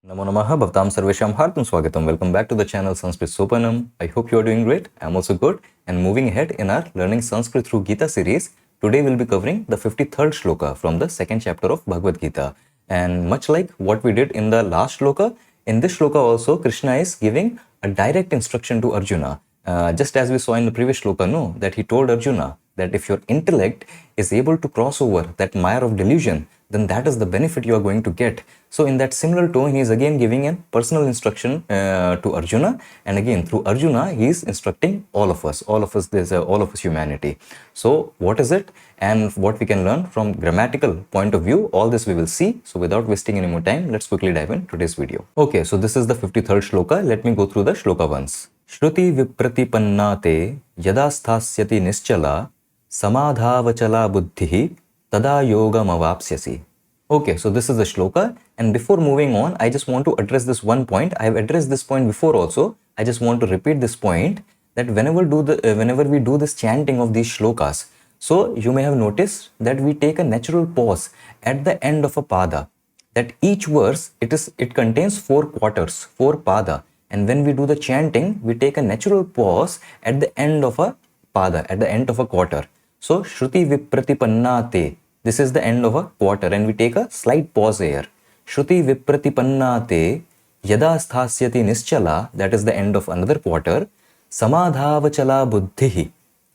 Namo Namaha Bhavtam Sarvesham Hartam Swagatam. Welcome back to the channel Sanskrit Sopanam. I hope you are doing great. I am also good. And moving ahead in our Learning Sanskrit through Gita series, today we'll be covering the 53rd shloka from the second chapter of Bhagavad Gita. And much like what we did in the last shloka, in this shloka also Krishna is giving a direct instruction to Arjuna. Just as we saw in the previous shloka, no, that he told Arjuna that if your intellect is able to cross over that mire of delusion, then that is the benefit you are going to get. So in that similar tone, he is again giving a personal instruction to Arjuna, and again through Arjuna he is instructing all of us, all of us humanity. So what is it and what we can learn from grammatical point of view, all this we will see. So without wasting any more time, let's quickly dive in today's video. Okay, so this is the 53rd shloka. Let me go through the shloka once. Shruti vipratipanna te yada sthasyati nischala samadhavachala buddhihi tada yogam avapsyasi. Okay, so this is the shloka, and before moving on, I just want to address this one point. I have addressed this point before also. I just want to repeat this point, that whenever we do this chanting of these shlokas, so you may have noticed that we take a natural pause at the end of a pada. That each verse, it contains 4 quarters, 4 pada, and when we do the chanting, we take a natural pause at the end of a pada, at the end of a quarter. So Shruti vipratipanna te. This is the end of a quarter, and we take a slight pause here. Shruti vipratipanna te yada sthasyati nischala, that is the end of another quarter. Samadhavachala buddhihi.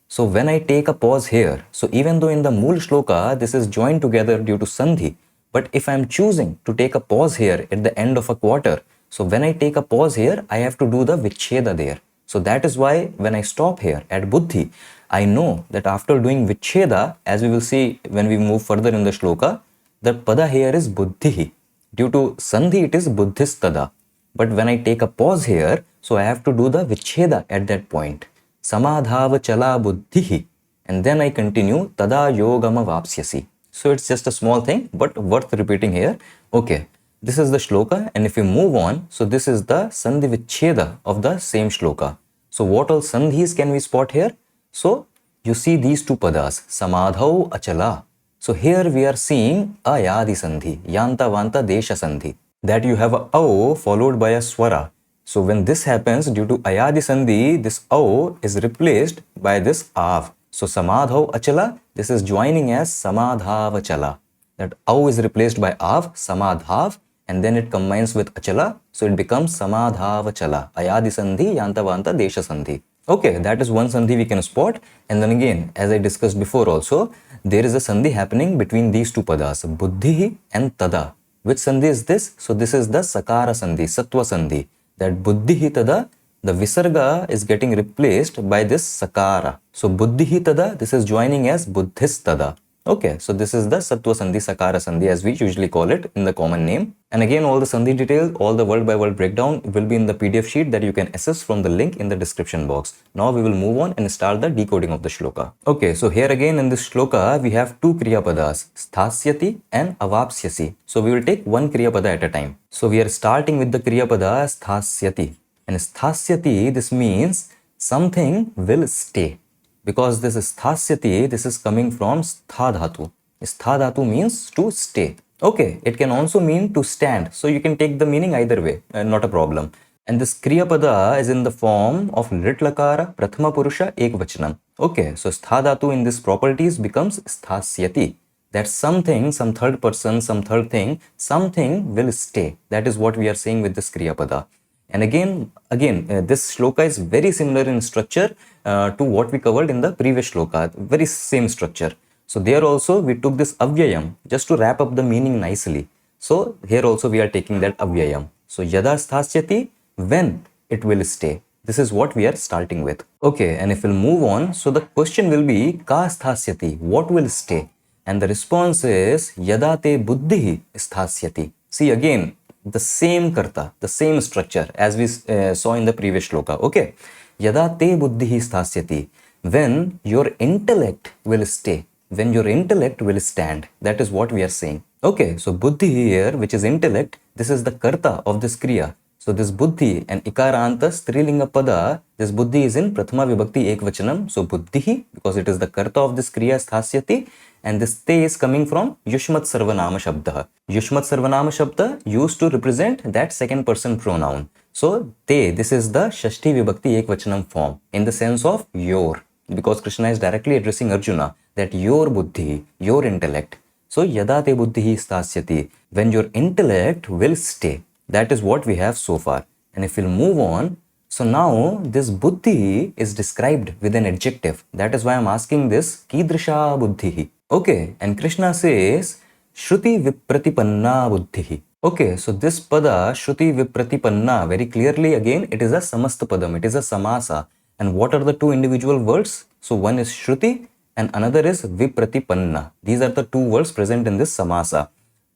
So when I take a pause here, so even though in the mool shloka this is joined together due to Sandhi, but if I am choosing to take a pause here at the end of a quarter, so when I take a pause here, I have to do the vicheda there. So that is why when I stop here at buddhi, I know that after doing vicheda, as we will see when we move further in the shloka, the pada here is buddhihi. Due to Sandhi, it is buddhistada. But when I take a pause here, so I have to do the vicheda at that point. Samadhavachala buddhihi. And then I continue tada yogam avapsyasi. So it's just a small thing, but worth repeating here. Okay, this is the shloka, and if we move on, so this is the Sandhi vicheda of the same shloka. So what all Sandhis can we spot here? So you see these 2 padas, samadhau achala. So here we are seeing ayadi sandhi, yanta vanta desha sandhi, that you have a au followed by a swara. So when this happens due to ayadi sandhi, this au is replaced by this av. So samadhau achala, this is joining as samadhavachala. That au is replaced by av, samadhav, and then it combines with achala, so it becomes samadhavachala, ayadi sandhi, yanta vanta desha sandhi. Okay, that is one sandhi we can spot. And then again, as I discussed before also, there is a sandhi happening between these 2 padas, buddhihi and tada. Which sandhi is this? So this is the sakara sandhi, sattva sandhi. That buddhihi tada, the visarga is getting replaced by this sakara. So buddhihi tada, this is joining as buddhistada. Okay, so this is the sattva sandhi, sakara sandhi, as we usually call it in the common name. And again, all the sandhi details, all the word by word breakdown will be in the PDF sheet that you can access from the link in the description box. Now we will move on and start the decoding of the shloka. Okay, so here again in this shloka, we have 2 kriya padas, sthasyati and avapsyasi. So we will take one kriya pada at a time. So we are starting with the kriya pada sthasyati. And sthasyati, this means something will stay. Because this is sthasyati, this is coming from stha dhatu. Stha dhatu means to stay. Okay, it can also mean to stand. So you can take the meaning either way, not a problem. And this kriya pada is in the form of lit lakara, prathama purusha, ekvachanam. Okay, so stha dhatu in this properties becomes sthasyati. That something, some third person, some third thing, something will stay. That is what we are saying with this kriya pada. And again, this shloka is very similar in structure to what we covered in the previous shloka, very same structure. So there also we took this avyayam just to wrap up the meaning nicely. So here also we are taking that avyayam. So yada sthasyati, when it will stay. This is what we are starting with. Okay, and if we'll move on, so the question will be ka sthasyati, what will stay? And the response is yada te buddhihi sthasyati. See again, the same karta, the same structure as we saw in the previous shloka. Okay, yada te buddhihi sthasyati, when your intellect will stay, when your intellect will stand. That is what we are saying. Okay, so buddhi here, which is intellect, this is the karta of this kriya. So this buddhi and ikaranta strilinga pada, this buddhi is in prathama vibhakti ekvachanam. So buddhi, because it is the karta of this kriya, sthasyati, and this te is coming from yushmat sarvanama shabda. Yushmat sarvanama shabda used to represent that second person pronoun. So te, this is the shashti vibhakti ekvachanam form in the sense of your, because Krishna is directly addressing Arjuna that your buddhi, your intellect. So yada te buddhi sthasyati, when your intellect will stay. That is what we have so far. And if we'll move on, so now this buddhi is described with an adjective. That is why I'm asking this kidrisha buddhi. Okay, and Krishna says shruti vipratipanna buddhi. Okay, so this pada shruti vipratipanna, very clearly again it is a samasta padam, it is a samasa. And what are the two individual words? So one is shruti and another is vipratipanna. These are the two words present in this samasa.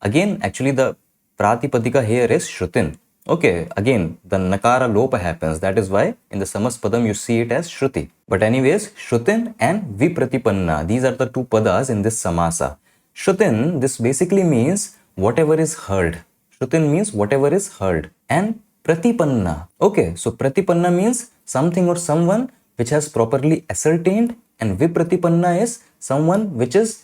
Again, actually the pratipadika here is shrutin. Okay, again, the nakara lopa happens. That is why in the samaspadam you see it as shruti. But anyways, shrutin and vipratipanna, these are the two padas in this samasa. Shrutin, this basically means whatever is heard. Shrutin means whatever is heard. And pratipanna. Okay, so pratipanna means something or someone which has properly ascertained, and vipratipanna is someone which is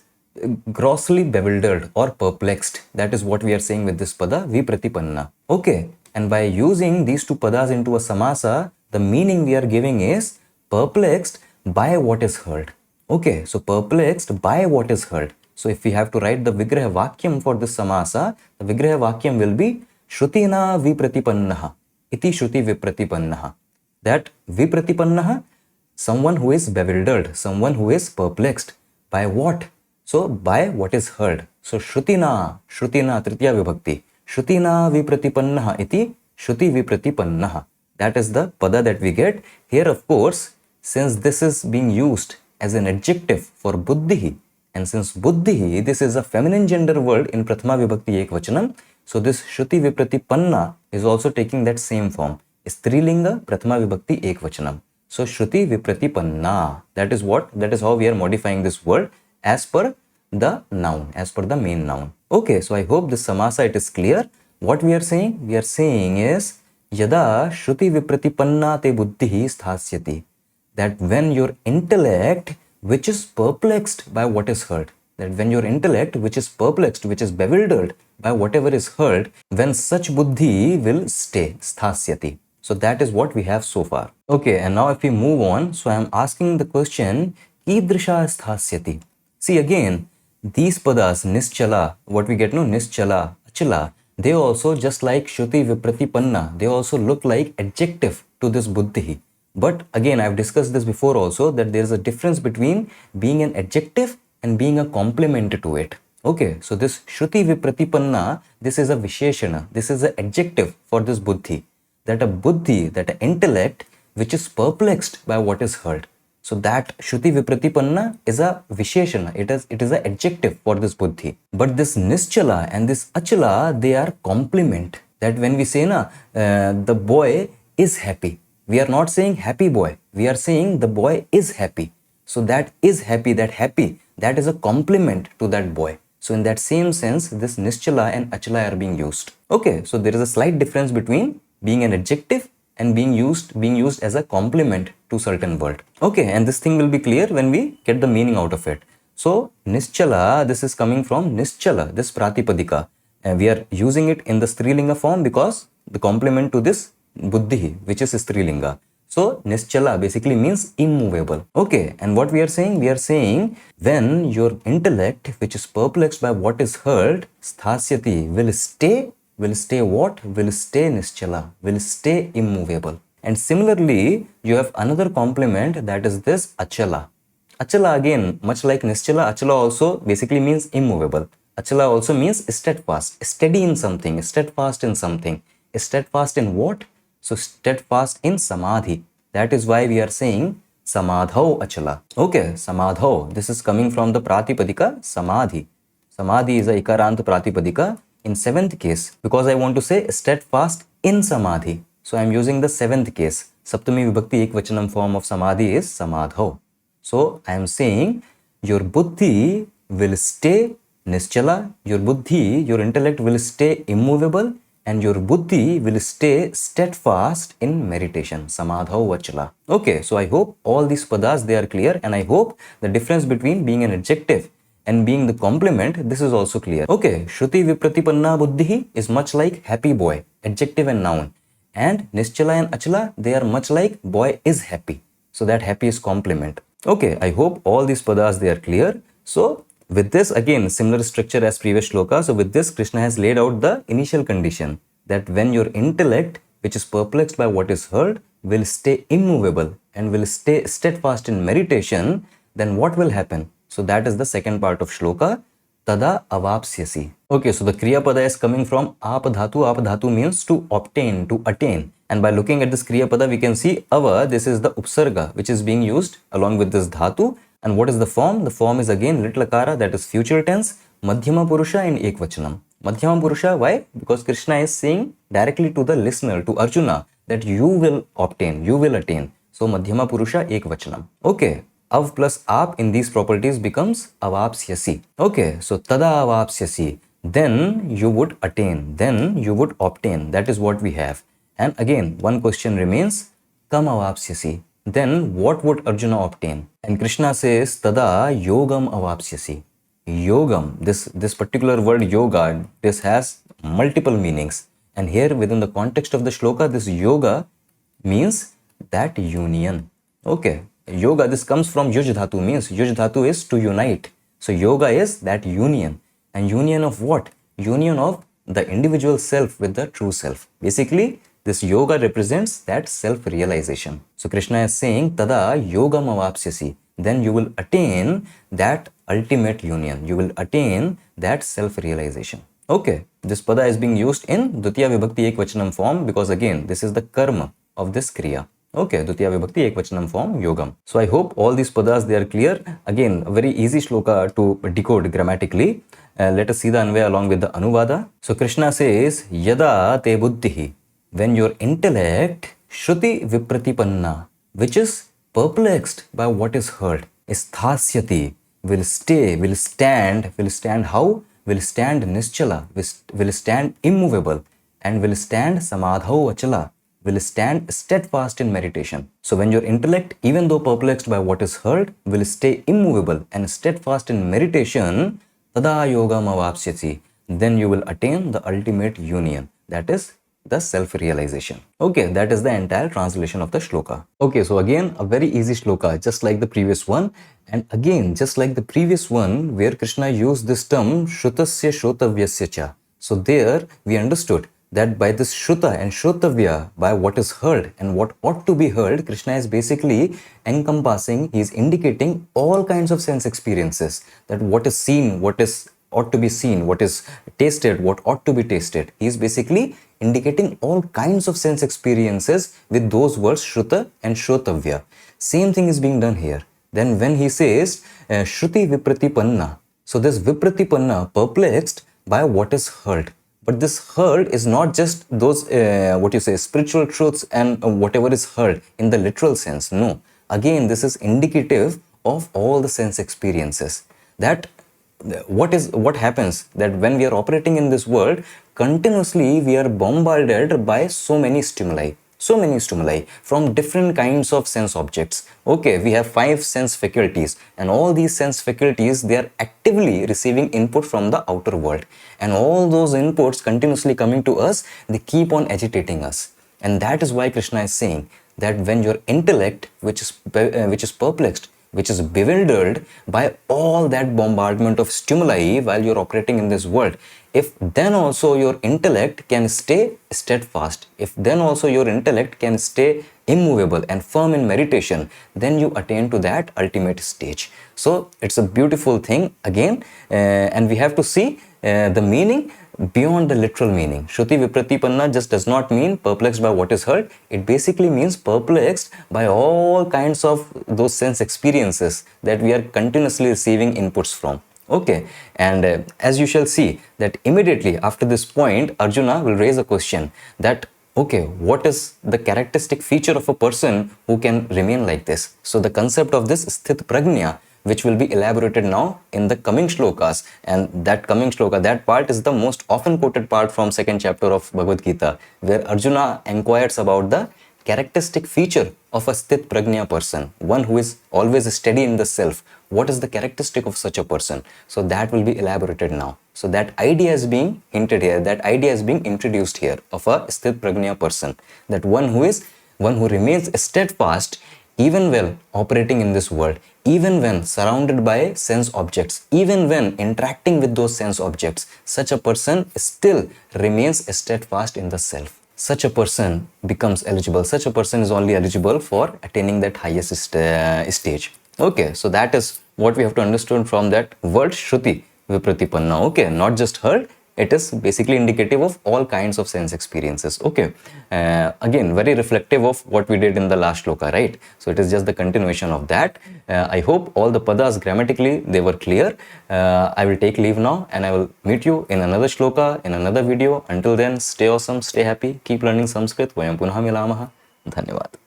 grossly bewildered or perplexed. That is what we are saying with this pada, vipratipanna. Okay, and by using these two padas into a samasa, the meaning we are giving is perplexed by what is heard. Okay, so perplexed by what is heard. So if we have to write the vigraha vakyam for this samasa, the vigraha vakyam will be shrutina vipratipannaha iti shruti vipratipannaha. That vipratipannaha, someone who is bewildered, someone who is perplexed. By what? So by what is heard. So shrutina tritiya vibhakti. Shrutina vipratipannaha iti shruti vipratipannaha. That is the pada that we get. Here of course, since this is being used as an adjective for buddhi, and since buddhi, this is a feminine gender word in prathama vibhakti ekvachanam, so this shruti vipratipanna is also taking that same form. Strilinga prathama vibhakti ekvachanam. So shruti vipratipanna. That is how we are modifying this word as per the noun, as per the main noun. Okay, so I hope this samasa it is clear. What we are saying? We are saying is yada shruti vipratipanna te buddhi sthasyati. That when your intellect which is perplexed by what is heard, that when your intellect which is perplexed, which is bewildered by whatever is heard, when such buddhi will stay, sthasyati. So that is what we have so far. Okay, and now if we move on, so I am asking the question, kidrisha sthasyati. See again, these padas, nischala, what we get, no, nischala, achala, they also, just like shruti vipratipanna, they also look like adjective to this buddhi. But again, I've discussed this before also, that there is a difference between being an adjective and being a complement to it. Okay, so this shruti vipratipanna, this is a visheshana, this is an adjective for this buddhi. That a buddhi, that an intellect which is perplexed by what is heard. So that shruti vipratipanna is a visheshana, it is an adjective for this buddhi. But this nischala and this achala, they are complement. That when we say the boy is happy, we are not saying happy boy, we are saying the boy is happy. So that is happy, that is a complement to that boy. So in that same sense, this nischala and achala are being used. Okay, so there is a slight difference between being an adjective and being used as a complement to certain word. Okay, and this thing will be clear when we get the meaning out of it. So nischala, this is coming from nischala, this pratipadika, and we are using it in the strilinga form because the complement to this buddhi, which is strilinga. So nischala basically means immovable. Okay, and what we are saying? We are saying when your intellect, which is perplexed by what is heard, sthasyati, will stay what? Will stay nischala, will stay immovable. And similarly, you have another complement, that is this achala. Achala again, much like nischala, achala also basically means immovable. Achala also means steadfast, steady in something, steadfast in something. Steadfast in what? So steadfast in samadhi. That is why we are saying samadhau achala. Okay, samadhau. This is coming from the pratipadika samadhi. Samadhi is a ikarant pratipadika in 7th case, because I want to say steadfast in samadhi. So I am using the 7th case. Saptami vibhakti ekvachanam form of samadhi is samadho. So I am saying your buddhi will stay nischala, your buddhi, your intellect will stay immovable, and your buddhi will stay steadfast in meditation. Samadhau vachala. Okay, so I hope all these padas, they are clear, and I hope the difference between being an adjective and being the complement, this is also clear. Okay, Shruti vipratipanna buddhi is much like happy boy, adjective and noun. And Nischala and Achala, they are much like boy is happy. So that happy is complement. Okay, I hope all these padas, they are clear. So with this, again, similar structure as previous shloka. So with this, Krishna has laid out the initial condition that when your intellect, which is perplexed by what is heard, will stay immovable and will stay steadfast in meditation, then what will happen? So that is the second part of shloka. Tada avapsyasi. Okay, so the Kriya Pada is coming from Apadhatu. Apadhatu means to obtain, to attain. And by looking at this Kriya Pada, we can see Ava, this is the Upsarga, which is being used along with this Dhatu. And what is the form? The form is again Lit Lakara, that is future tense, Madhyama Purusha in Ekvachanam. Madhyama Purusha, why? Because Krishna is saying directly to the listener, to Arjuna, that you will obtain, you will attain. So Madhyama Purusha Ekvachanam. Okay. Av plus aap in these properties becomes avapsyasi. Okay, so tada avapsyasi. Then you would attain. Then you would obtain. That is what we have. And again, one question remains. Kam avapsyasi. Then what would Arjuna obtain? And Krishna says, tada yogam avapsyasi. Yogam, this particular word yoga, this has multiple meanings. And here within the context of the shloka, this yoga means that union. Okay. Yoga, this comes from Yuj Dhatu, means Yuj Dhatu is to unite. So yoga is that union. And union of what? Union of the individual self with the true self. Basically, this yoga represents that self-realization. So Krishna is saying, tada yogam avapsyasi. Then you will attain that ultimate union. You will attain that self-realization. Okay, this pada is being used in Dutiya Vibhakti Ekvachanam form because again, this is the karma of this kriya. Okay, Dutiya Vibhakti Ekvachanam form, Yogam. So I hope all these padas, they are clear. Again, a very easy shloka to decode grammatically. Let us see the Anvaya along with the Anuvada. So Krishna says, Yada te buddhihi. When your intellect, Shruti vipratipanna, which is perplexed by what is heard, isthasyati, will stay, will stand how? Will stand nischala, will stand immovable, and will stand samadhau achala, will stand steadfast in meditation. So when your intellect, even though perplexed by what is heard, will stay immovable and steadfast in meditation, tada yogam avapsyasi, then you will attain the ultimate union, that is the self-realization. Okay, that is the entire translation of the shloka. Okay, so again, a very easy shloka, just like the previous one. And again, just like the previous one, where Krishna used this term, shrutasya shrotavyasya cha. So there, we understood that by this shruta and shrotavya, by what is heard and what ought to be heard, Krishna is basically encompassing, he is indicating all kinds of sense experiences. That what is seen, what is ought to be seen, what is tasted, what ought to be tasted. He is basically indicating all kinds of sense experiences with those words shruta and shrotavya. Same thing is being done here. Then when he says shruti vipratipanna, so this vipratipanna, perplexed by what is heard. But this heard is not just those, spiritual truths and whatever is heard in the literal sense. No. Again, this is indicative of all the sense experiences. That what happens that when we are operating in this world, continuously we are bombarded by so many stimuli from different kinds of sense objects. Okay, we have 5 sense faculties, and all these sense faculties, they are actively receiving input from the outer world, and all those inputs continuously coming to us, they keep on agitating us. And that is why Krishna is saying that when your intellect, which is perplexed, which is bewildered by all that bombardment of stimuli while you're operating in this world, if then also your intellect can stay steadfast, if then also your intellect can stay immovable and firm in meditation, then you attain to that ultimate stage. So it's a beautiful thing again, and we have to see the meaning beyond the literal meaning. Shruti vipratipanna just does not mean perplexed by what is heard. It basically means perplexed by all kinds of those sense experiences that we are continuously receiving inputs from. Okay, and as you shall see that immediately after this point, Arjuna will raise a question that, okay, what is the characteristic feature of a person who can remain like this? So the concept of this sthit prajna, which will be elaborated now in the coming shlokas. And that coming shloka, that part is the most often quoted part from second chapter of Bhagavad Gita, where Arjuna inquires about the characteristic feature of a sthit prajna person, one who is always steady in the self. What is the characteristic of such a person? So that will be elaborated now. So that idea is being hinted here, that idea is being introduced here of a sthit prajna person, that one who remains steadfast even while operating in this world, even when surrounded by sense objects, even when interacting with those sense objects. Such a person still remains steadfast in the self. Such a person becomes eligible. Such a person is only eligible for attaining that highest stage. Okay, so that is what we have to understand from that word Shruti Vipratipanna. Okay, not just heard, it is basically indicative of all kinds of sense experiences. Okay, again, very reflective of what we did in the last shloka, right? So it is just the continuation of that. I hope all the padas grammatically they were clear. I will take leave now and I will meet you in another shloka, in another video. Until then, stay awesome, stay happy, keep learning Sanskrit. Vayam punah milamaha. Dhanyavad.